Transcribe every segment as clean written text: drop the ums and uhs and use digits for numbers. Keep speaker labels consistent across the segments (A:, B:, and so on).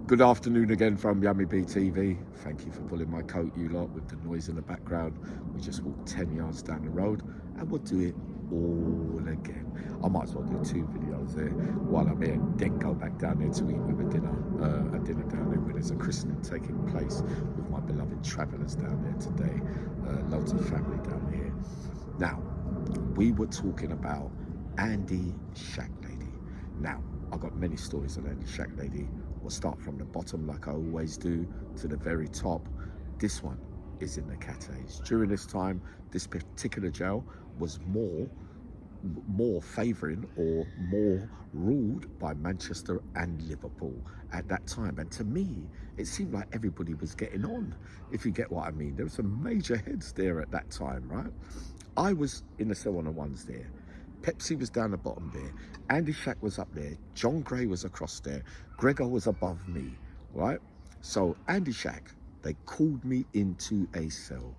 A: Good afternoon again from Yammy BTV. Thank you for pulling my coat, you lot, with the noise in the background. We just walked 10 yards down the road and we'll do it all again. I might as well do 2 videos there while I'm here, then go back down there to eat with a dinner down there where there's a christening taking place with my beloved travellers down there today. Loads of family down here. Now, we were talking about Andy Shack Lady. Now, I've got many stories on Andy Shack Lady. We'll start from the bottom like I always do to the very top. This one is in the Cates. During this time, this particular jail was more favouring or more ruled by Manchester and Liverpool at that time. And to me, it seemed like everybody was getting on, if you get what I mean. There were some major heads there at that time, right? I was in the cell on the ones there. Pepsi was down the bottom there. Andy Shack was up there. John Gray was across there. Gregor was above me, right? So Andy Shack, they called me into a cell.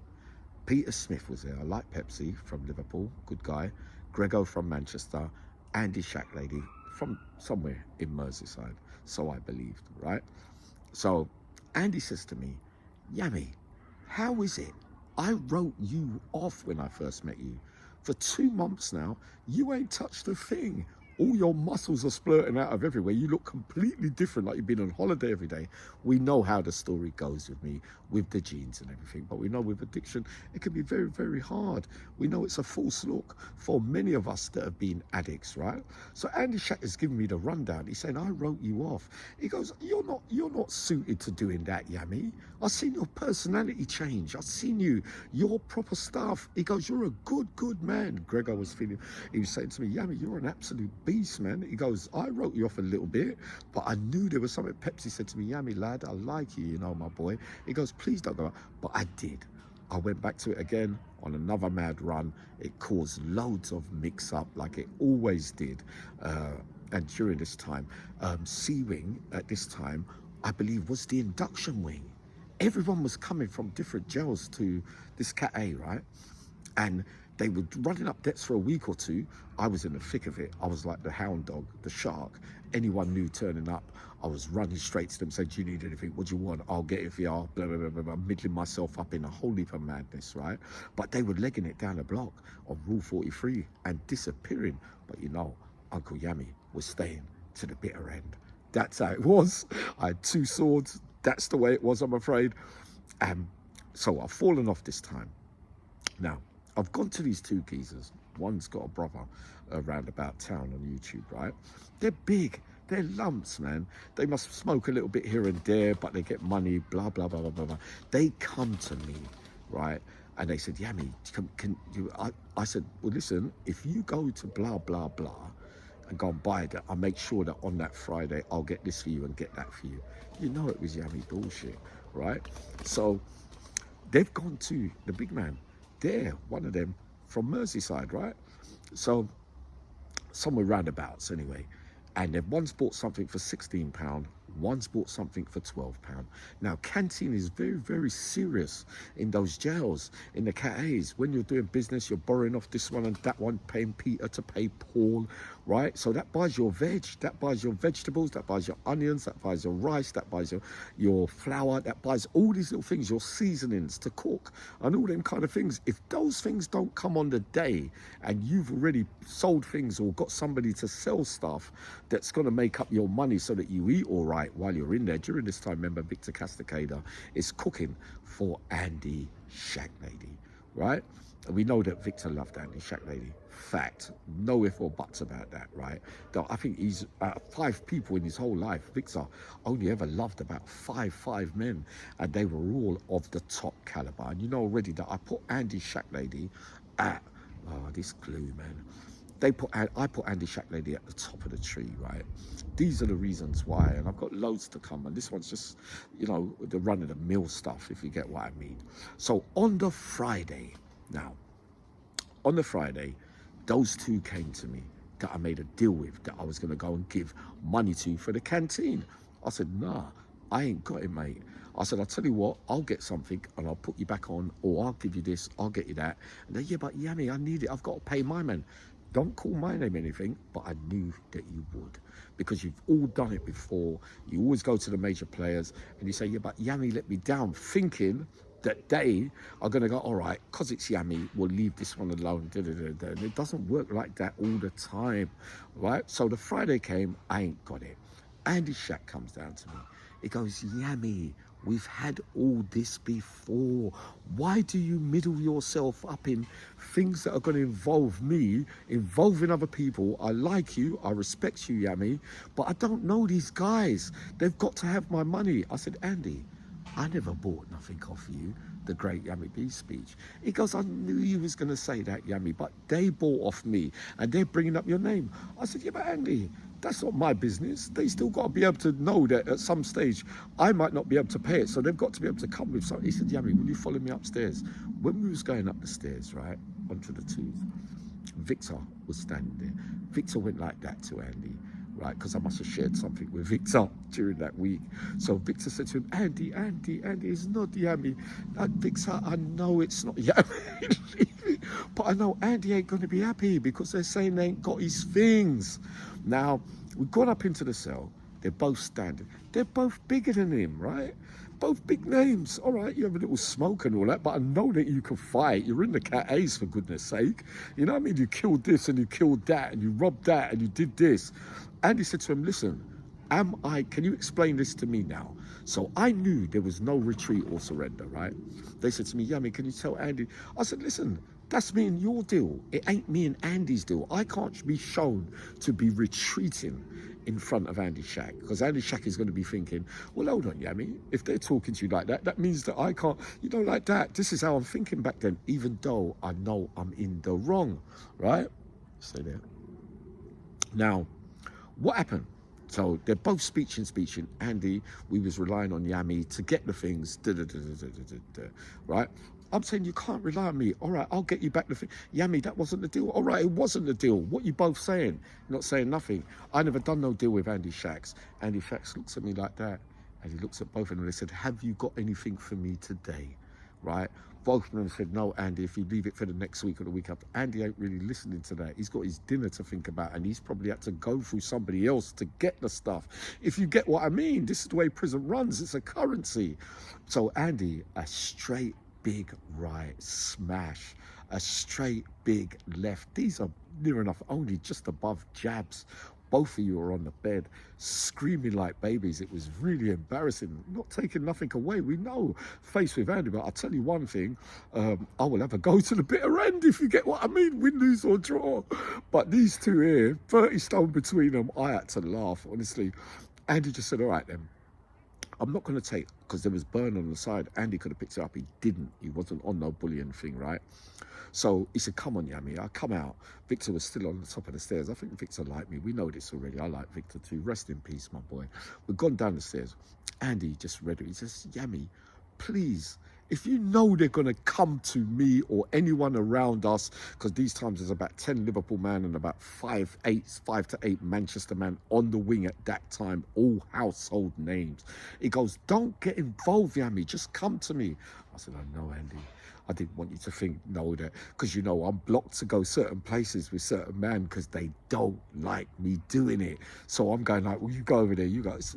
A: Peter Smith was there. I like Pepsi from Liverpool, good guy. Gregor from Manchester. Andy Shack Lady from somewhere in Merseyside, so I believed, right? So Andy says to me, Yammy, how is it? I wrote you off when I first met you. For 2 months now, you ain't touched a thing. All your muscles are splurting out of everywhere. You look completely different, like you've been on holiday every day. We know how the story goes with me, with the genes and everything. But we know with addiction, it can be very, very hard. We know it's a false look for many of us that have been addicts, right? So Andy Shack is giving me the rundown. He's saying, I wrote you off. He goes, you're not suited to doing that, Yammy. I've seen your personality change. I've seen your proper stuff. He goes, you're a good man. Gregor was he was saying to me, Yammy, you're an absolute beast, man. He goes, I wrote you off a little bit, but I knew there was something. Pepsi said to me, Yammy, lad, I like you, my boy. He goes, please don't go out. But I did. I went back to it again on another mad run. It caused loads of mix-up like it always did. And during this time, C-Wing at this time, I believe, was the induction wing. Everyone was coming from different jails to this Cat A, right? And they were running up debts for a week or two. I was in the thick of it. I was like the hound dog, the shark. Anyone new turning up, I was running straight to them, saying, do you need anything? What do you want? I'll get it for you. Blah, blah, blah, blah, blah, middling myself up in a whole heap of madness, right? But they were legging it down the block on Rule 43 and disappearing. But Uncle Yammy was staying to the bitter end. That's how it was. I had 2 swords. That's the way it was, I'm afraid. So I've fallen off this time. Now, I've gone to these 2 geezers. One's got a brother around about town on YouTube, right? They're big. They're lumps, man. They must smoke a little bit here and there, but they get money, blah, blah, blah, blah, blah, blah. They come to me, right? And they said, Yammy, can you... I said, well, listen, if you go to blah, blah, blah, and go and buy that, I'll make sure that on that Friday, I'll get this for you and get that for you. You know it was Yammy bullshit, right? So they've gone to the big man. There, one of them from Merseyside, right? So somewhere roundabouts anyway. And then one's bought something for £16, one's bought something for £12. Now, canteen is very, very serious in those jails, in the Cat A's. When you're doing business, you're borrowing off this one and that one, paying Peter to pay Paul, right? So that buys your veg, that buys your vegetables, that buys your onions, that buys your rice, that buys your flour, that buys all these little things, your seasonings to cook and all them kind of things. If those things don't come on the day and you've already sold things or got somebody to sell stuff that's going to make up your money so that you eat all right while you're in there. During this time, remember, Victor Casticada is cooking for Andy Shack Lady, right? And we know that Victor loved Andy Shack Lady. Fact. No if or buts about that, right? Though I think he's 5 people in his whole life. Victor only ever loved about five men, and they were all of the top caliber. And you know already that I put Andy Shack Lady at, this glue, man. I put Andy Shack Lady at the top of the tree, right? These are the reasons why, and I've got loads to come, and this one's just, the run-of-the-mill stuff, if you get what I mean. So on the Friday, those 2 came to me that I made a deal with, that I was going to go and give money to for the canteen. I said, nah, I ain't got it, mate. I said, I'll tell you what, I'll get something and I'll put you back on, or I'll give you this, I'll get you that. And they, yeah, but Yammy, I need it. I've got to pay my man. Don't call my name anything, but I knew that you would, because you've all done it before. You always go to the major players and you say, yeah, but Yammy let me down, thinking that they are going to go, all right, because it's Yammy, we'll leave this one alone. And it doesn't work like that all the time, right? So the Friday came, I ain't got it. Andy Shack comes down to me. He goes, Yammy, we've had all this before. Why do you middle yourself up in things that are going to involve me, involving other people? I like you, I respect you, Yammy, but I don't know these guys. They've got to have my money. I said, Andy, I never bought nothing off you, the great Yammy B speech. He goes, I knew you was going to say that, Yammy, but they bought off me and they're bringing up your name. I said, yeah, but Andy, that's not my business. They still got to be able to know that at some stage I might not be able to pay it, so they've got to be able to come with something. He said, Yammy, will you follow me upstairs? When we was going up the stairs, right, onto the twos, Victor was standing there. Victor went like that to Andy, right, because I must have shared something with Victor during that week. So Victor said to him, Andy, it's not Yammy. Victor, I know it's not Yammy, but I know Andy ain't going to be happy because they're saying they ain't got his things. Now, we've gone up into the cell. They're both standing. They're both bigger than him, right? Both big names. All right, you have a little smoke and all that, but I know that you can fight. You're in the Cat A's, for goodness sake. You know what I mean? You killed this and you killed that and you robbed that and you did this. Andy said to him, listen, can you explain this to me now? So I knew there was no retreat or surrender, right? They said to me, Yammy, can you tell Andy? I said, listen, that's me and your deal. It ain't me and Andy's deal. I can't be shown to be retreating in front of Andy Shack, because Andy Shack is going to be thinking, well, hold on, Yammy, if they're talking to you like that, that means that I can't, like that. This is how I'm thinking back then, even though I know I'm in the wrong, right? Stay there. Now, what happened? So they're both speeching. Andy, we was relying on Yammy to get the things, right? I'm saying you can't rely on me. All right, I'll get you back the thing. Yammy, that wasn't the deal. All right, it wasn't the deal. What you both saying? Not saying nothing. I never done no deal with Andy Shacks. Andy Shacks looks at me like that, and he looks at both of them and they said, have you got anything for me today? Right? Both of them said, no, Andy, if you leave it for the next week or the week after. Andy ain't really listening to that. He's got his dinner to think about, and he's probably had to go through somebody else to get the stuff. If you get what I mean, this is the way prison runs. It's a currency. So Andy, a straight big right smash, a straight big left. These are near enough only just above jabs. Both of you are on the bed screaming like babies. It was really embarrassing. Not taking nothing away. We know, faced with Andy, but I'll tell you one thing, I will have a go to the bitter end, if you get what I mean, win, lose or draw. But these two here, 30 stone between them, I had to laugh, honestly. Andy just said, all right then, I'm not going to take, because there was burn on the side. Andy could have picked it up. He didn't. He wasn't on no bullying thing, right? So he said, come on, Yammy. I come out. Victor was still on the top of the stairs. I think Victor liked me. We know this already. I like Victor too. Rest in peace, my boy. We've gone down the stairs. Andy just read it. He says, Yammy, please, if you know they're going to come to me or anyone around us, because these times there's about 10 Liverpool men and about 5 to 8 Manchester men on the wing at that time, all household names. He goes, don't get involved, Yammy, just come to me. I said, I know, Andy. I didn't want you to think, no, that, because I'm blocked to go certain places with certain men because they don't like me doing it. So I'm going like, well, you go over there, you go. It's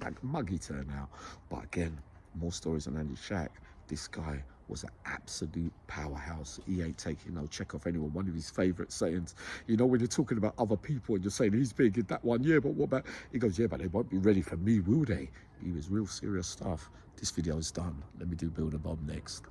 A: like a muggy turn now. But again, more stories on Andy Shack. This guy was an absolute powerhouse. He ain't taking no check off anyone. One of his favourite sayings, when you're talking about other people and you're saying he's big in that one, yeah, but what about, he goes, yeah, but they won't be ready for me, will they? He was real serious stuff. This video is done. Let me do Build a Bomb next.